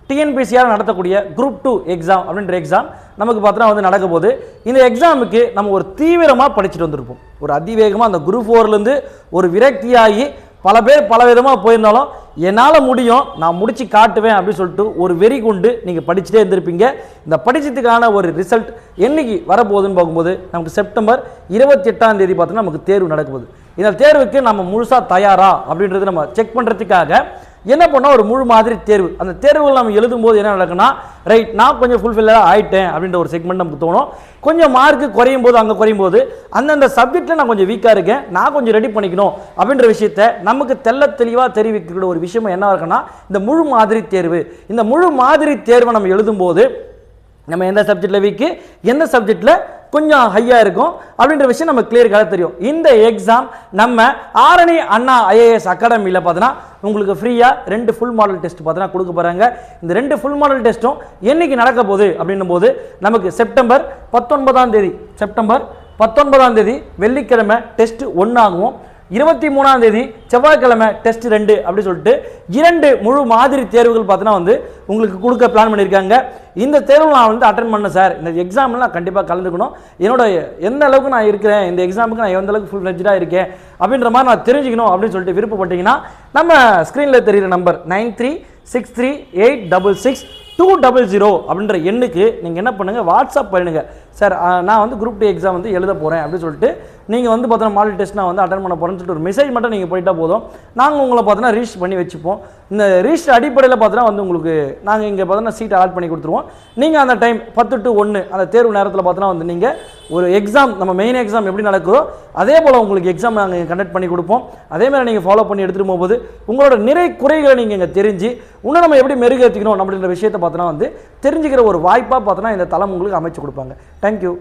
டிஎன்பிசியால் நடத்தக்கூடிய group 2 exam அப்படின்ற exam நமக்கு பார்த்தோன்னா வந்து நடக்க போகுது. இந்த எக்ஸாமுக்கு நம்ம ஒரு தீவிரமாக படிச்சுட்டு வந்திருப்போம். ஒரு அதிவேகமாக அந்த குரூப் 4லேருந்து ஒரு விரக்தியாகி பல பேர் பல விதமாக போயிருந்தாலும் என்னால் முடியும், நான் முடிச்சு காட்டுவேன் அப்படின்னு சொல்லிட்டு ஒரு வெறி கொண்டு நீங்கள் படிச்சுட்டே இருந்திருப்பீங்க. இந்த படிச்சதுக்கான ஒரு ரிசல்ட் என்னைக்கு வரப்போகுதுன்னு பார்க்கும்போது நமக்கு செப்டம்பர் 28ஆம் தேதி பார்த்தோன்னா நமக்கு தேர்வு நடக்குது. இந்த தேர்வுக்கு நம்ம முழுசாக தயாரா அப்படின்றது நம்ம செக் பண்ணுறதுக்காக என்ன பண்ணால் ஒரு முழு மாதிரி தேர்வு, அந்த தேர்வுகள் நம்ம எழுதும் போது என்ன நடக்குன்னா, ரைட் நான் கொஞ்சம் ஃபுல்ஃபில்லாக ஆகிட்டேன் அப்படின்ற ஒரு செக்மெண்ட் நமக்கு தோணும். கொஞ்சம் மார்க்கு குறையும் போது அங்கே குறையும் போது அந்தந்த சப்ஜெக்டில் நான் கொஞ்சம் வீக்காக இருக்கேன், நான் கொஞ்சம் ரெடி பண்ணிக்கணும் அப்படின்ற விஷயத்த நமக்கு தெளிவாக தெரிவிக்கிற ஒரு விஷயம் என்ன இருக்குன்னா இந்த முழு மாதிரி தேர்வு. இந்த முழு மாதிரி தேர்வை நம்ம எழுதும்போது நம்ம எந்த சப்ஜெக்டில் வீக்கு, எந்த சப்ஜெக்டில் கொஞ்சம் ஹையாக இருக்கும் அப்படின்ற விஷயம் நம்ம கிளியருக்காக தெரியும். இந்த எக்ஸாம் நம்ம ஆரணி அண்ணா ஐஏஎஸ் அகாடமியில் பார்த்தோன்னா உங்களுக்கு ஃப்ரீயாக 2 ஃபுல் மாடல் டெஸ்ட் பார்த்தோன்னா கொடுக்க போகிறாங்க. இந்த 2 ஃபுல் மாடல் டெஸ்ட்டும் என்னைக்கு நடக்க போகுது அப்படின்னும் போது நமக்கு செப்டம்பர் 19ஆம் தேதி வெள்ளிக்கிழமை டெஸ்ட் 1 ஆகும், 23ஆம் தேதி செவ்வாய்க்கிழமை டெஸ்ட் 2 அப்படி சொல்லிட்டு 2 முழு மாதிரி தேர்வுகள் பார்த்தோன்னா வந்து உங்களுக்கு கொடுக்க பிளான் பண்ணியிருக்காங்க. இந்த தேர்வு நான் வந்து அட்டன் பண்ணேன் சார், இந்த எக்ஸாமில் நான் கண்டிப்பாக கலந்துக்கணும், என்னோட எந்த அளவுக்கு நான் இருக்கிறேன், இந்த எக்ஸாமுக்கு நான் எந்த அளவுக்கு ஃபுல் ஃப்ளெட்ஜாக இருக்கேன் அப்படின்ற மாதிரி நான் தெரிஞ்சுக்கணும் அப்படின்னு சொல்லிட்டு விருப்பப்பட்டீங்கன்னா நம்ம ஸ்க்ரீனில் தெரிகிற நம்பர் 9363866200 அப்படின்ற எண்ணுக்கு நீங்கள் என்ன பண்ணுங்கள், வாட்ஸ்அப் பண்ணுங்கள். சார் நான் வந்து குரூப் 2 எக்ஸாம் வந்து எழுத போகிறேன் அப்படின்னு சொல்லிட்டு நீங்கள் வந்து பார்த்தோன்னா மாடல் டெஸ்ட் நான் வந்து அட்டன் பண்ண போகிறேன்னு சொல்லிட்டு ஒரு மெசேஜ் மட்டும் நீங்கள் போயிட்டால் போதும், நாங்கள் உங்களை பார்த்தோன்னா ரீச் பண்ணி வச்சுப்போம். இந்த ரீச் அடிப்படையில் பார்த்தோன்னா வந்து உங்களுக்கு நாங்கள் இங்கே பார்த்தோன்னா சீட் ஆட் பண்ணி கொடுத்துருவோம். நீங்கள் அந்த டைம் 10 to 1 அந்த தேர்வு நேரத்தில் பார்த்தோன்னா வந்து நீங்கள் ஒரு எக்ஸாம் நம்ம மெயின் எக்ஸாம் எப்படி நடக்குதோ அதே போல் உங்களுக்கு எக்ஸாம் நாங்கள் கண்டக்ட் பண்ணி கொடுப்போம். அதேமாதிரி நீங்கள் ஃபாலோ பண்ணி எடுத்துகிட்டு போகும்போது உங்களோட நிறை குறைகளை நீங்கள் இங்கே தெரிஞ்சு இன்னும் நம்ம எப்படி மெருகேற்றிக்கணும் அப்படின்ற விஷயத்தை பார்த்தோன்னா வந்து தெரிஞ்சுக்கிற ஒரு வாய்ப்பாக பார்த்தோன்னா இந்த தளம் உங்களுக்கு அமைச்சு கொடுப்பாங்க. தேங்க்யூ.